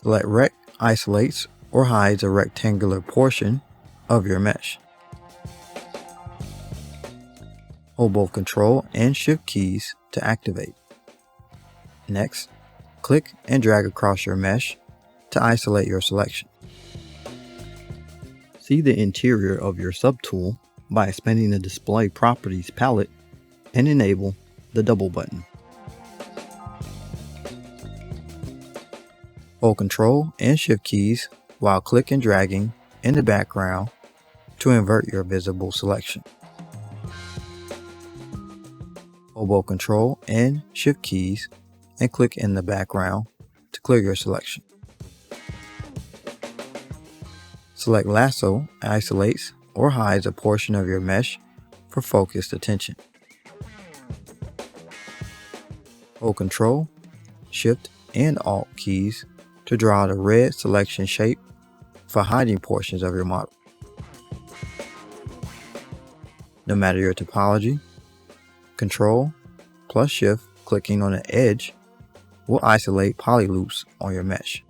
Select Rect isolates or hides a rectangular portion of your mesh. Hold both Ctrl and Shift keys to activate. Next, click and drag across your mesh to isolate your selection. See the interior of your subtool by expanding the Display Properties palette and enable the double button. Hold Ctrl and Shift keys while click and dragging in the background to invert your visible selection. Hold both Ctrl and Shift keys and click in the background to clear your selection. Select Lasso isolates or hides a portion of your mesh for focused attention. Hold Ctrl, Shift, and Alt keys to draw the red selection shape for hiding portions of your model. No matter your topology, Ctrl plus Shift clicking on an edge will isolate poly loops on your mesh.